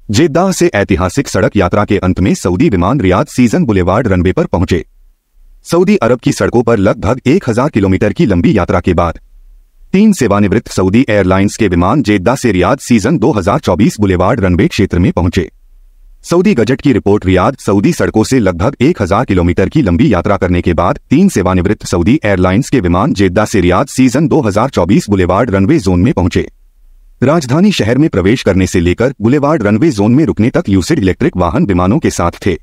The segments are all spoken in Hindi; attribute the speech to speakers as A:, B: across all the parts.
A: जेद्दाह से ऐतिहासिक सड़क यात्रा के अंत में सऊदी विमान रियाद सीजन बुलेवार्ड रनवे पर पहुंचे। सऊदी अरब की सड़कों पर लगभग 1000 किलोमीटर की लंबी यात्रा के बाद 3 सेवानिवृत्त सऊदी एयरलाइंस के विमान जेद्दाह से रियाद सीजन 2024 बुलेवार्ड रनवे क्षेत्र में पहुंचे। सऊदी गजट की रिपोर्ट रियाद सऊदी सड़कों से लगभग 1000 किलोमीटर की लंबी यात्रा करने के बाद 3 सेवानिवृत्त सऊदी एयरलाइंस के विमान जेद्दाह से Riyadh season 2024 boulevard runway zone में पहुंचे। राजधानी शहर में प्रवेश करने से लेकर बुलेवार्ड रनवे जोन में रुकने तक ल्यूसिड इलेक्ट्रिक वाहन विमानों के साथ थे।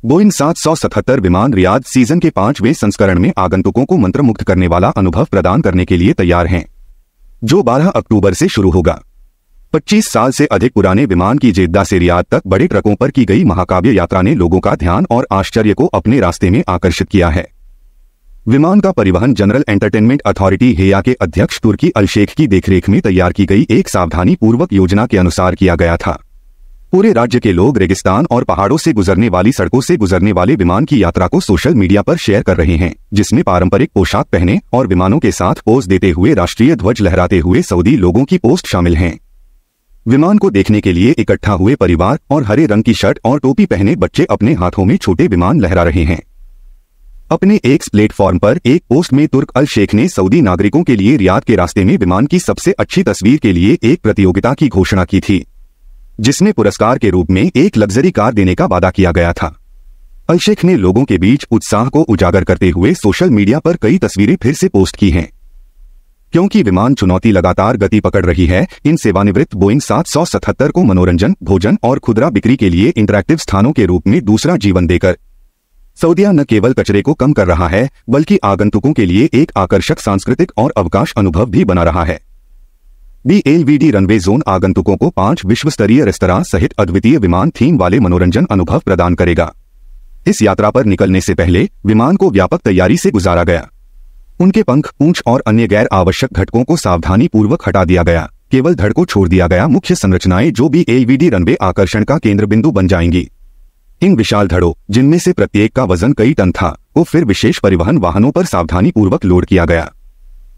A: बोइंग 777 विमान रियाद सीजन के 5वें संस्करण में आगंतुकों को मंत्रमुग्ध करने वाला अनुभव प्रदान करने के लिए तैयार हैं, जो 12 अक्टूबर से शुरू होगा। 25 साल से अधिक पुराने विमान की जेद्दाह से रियाद तक बड़े ट्रकों पर की गई महाकाव्य यात्रा ने लोगों का ध्यान और आश्चर्य को अपने रास्ते में आकर्षित किया है। विमान का परिवहन जनरल एंटरटेनमेंट अथॉरिटी हेया के अध्यक्ष तुर्की अल शेख की देखरेख में तैयार की गई एक सावधानी पूर्वक योजना के अनुसार किया गया था। पूरे राज्य के लोग रेगिस्तान और पहाड़ों से गुजरने वाली सड़कों से गुजरने वाले विमान की यात्रा को सोशल मीडिया पर शेयर कर रहे हैं, जिसमें पारंपरिक पोशाक पहने और विमानों के साथ पोज देते हुए राष्ट्रीय ध्वज लहराते हुए सऊदी लोगों की पोस्ट शामिल हैं। विमान को देखने के लिए इकट्ठा हुए परिवार और हरे रंग की शर्ट और टोपी पहने बच्चे अपने हाथों में छोटे विमान लहरा रहे हैं। अपने एक्स प्लेटफॉर्म पर एक पोस्ट में तुर्क अल शेख ने सऊदी नागरिकों के लिए रियाद के रास्ते में विमान की सबसे अच्छी तस्वीर के लिए एक प्रतियोगिता की घोषणा की थी, जिसमें पुरस्कार के रूप में एक लग्जरी कार देने का वादा किया गया था। अल शेख ने लोगों के बीच उत्साह को उजागर करते हुए सोशल मीडिया पर कई तस्वीरें फिर से पोस्ट की हैं। क्योंकि विमान चुनौती लगातार गति पकड़ रही है, इन सेवानिवृत्त बोइंग 777 को मनोरंजन, भोजन और खुदरा बिक्री के लिए इंटरैक्टिव स्थानों के रूप में दूसरा जीवन देकर सऊदीया न केवल कचरे को कम कर रहा है, बल्कि आगंतुकों के लिए एक आकर्षक सांस्कृतिक और अवकाश अनुभव भी बना रहा है। BLVD रनवे जोन आगंतुकों को 5 विश्व स्तरीय रेस्तरां सहित अद्वितीय विमान थीम वाले मनोरंजन अनुभव प्रदान करेगा। इस यात्रा पर निकलने से पहले विमान को व्यापक तैयारी से गुजारा गया। उनके पंख, पूंछ और अन्य गैर आवश्यक घटकों को सावधानी पूर्वक हटा दिया गया। केवल धड़ को छोड़ दिया गया मुख्य संरचनाएं, जो BLVD रनवे आकर्षण का केंद्र बिंदु बन जाएंगी। इन विशाल धड़ों, जिनमें से प्रत्येक का वजन कई टन था, को फिर विशेष परिवहन वाहनों पर सावधानी पूर्वक लोड किया गया।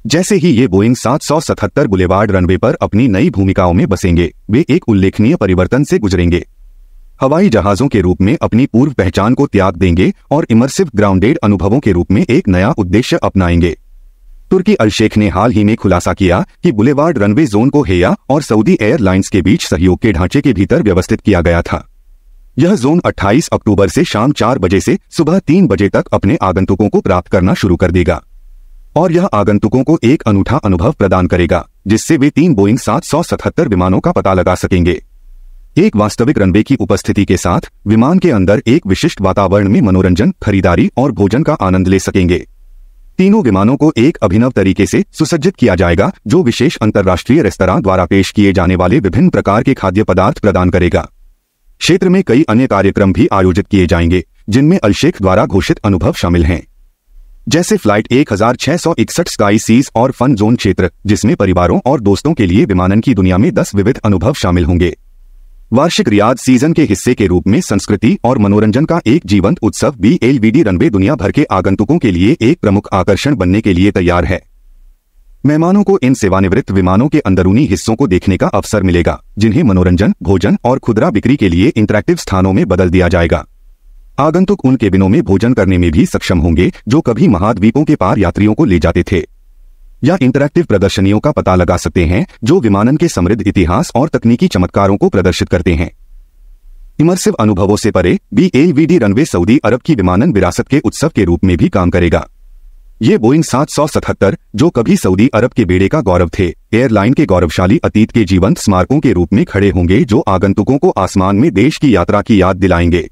A: जैसे ही ये बोइंग 777 बुलेवार्ड रनवे पर अपनी नई भूमिकाओं में बसेंगे, वे एक उल्लेखनीय परिवर्तन से गुजरेंगे। हवाई जहाजों के रूप में अपनी पूर्व पहचान को त्याग देंगे और इमर्सिव ग्राउंडेड अनुभवों के रूप में एक नया उद्देश्य अपनाएंगे। तुर्की अल शेख ने हाल ही में खुलासा किया कि बुलेवार्ड रनवे जोन को हेया और सऊदी एयरलाइंस के बीच सहयोग के ढांचे के भीतर व्यवस्थित किया गया था। यह जोन 28 अक्टूबर से शाम 4 बजे से सुबह 3 बजे तक अपने आगंतुकों को प्राप्त करना शुरू कर देगा, और यह आगंतुकों को एक अनूठा अनुभव प्रदान करेगा, जिससे वे 3 बोइंग 777 विमानों का पता लगा सकेंगे। एक वास्तविक रनवे की उपस्थिति के साथ विमान के अंदर एक विशिष्ट वातावरण में मनोरंजन, खरीदारी और भोजन का आनंद ले सकेंगे। तीनों विमानों को एक अभिनव तरीके से सुसज्जित किया जाएगा, जो विशेष अंतर्राष्ट्रीय रेस्तरां द्वारा पेश किए जाने वाले विभिन्न प्रकार के खाद्य पदार्थ प्रदान करेगा। क्षेत्र में कई अन्य कार्यक्रम भी आयोजित किए जाएंगे, जिनमें अल शेख द्वारा घोषित अनुभव शामिल हैं, जैसे फ्लाइट 1661 स्काई सीज और फन जोन क्षेत्र, जिसमें परिवारों और दोस्तों के लिए विमानन की दुनिया में 10 विविध अनुभव शामिल होंगे। वार्षिक रियाद सीजन के हिस्से के रूप में संस्कृति और मनोरंजन का एक जीवंत उत्सव BLVD रनवे दुनिया भर के आगंतुकों के लिए एक प्रमुख आकर्षण बनने के लिए तैयार है। मेहमानों को इन सेवानिवृत्त विमानों के अंदरूनी हिस्सों को देखने का अवसर मिलेगा, जिन्हें मनोरंजन, भोजन और खुदरा बिक्री के लिए इंटरैक्टिव स्थानों में बदल दिया जाएगा। आगंतुक उन केबिनों में भोजन करने में भी सक्षम होंगे, जो कभी महाद्वीपों के पार यात्रियों को ले जाते थे, या इंटरैक्टिव प्रदर्शनियों का पता लगा सकते हैं, जो विमानन के समृद्ध इतिहास और तकनीकी चमत्कारों को प्रदर्शित करते हैं। इमर्सिव अनुभवों से परे BLVD रनवे सऊदी अरब की विमानन विरासत के उत्सव के रूप में भी काम करेगा। ये बोइंग 777, जो कभी सऊदी अरब के बेड़े का गौरव थे, एयरलाइन के गौरवशाली अतीत के जीवंत स्मारकों के रूप में खड़े होंगे, जो आगंतुकों को आसमान में देश की यात्रा की याद दिलाएंगे।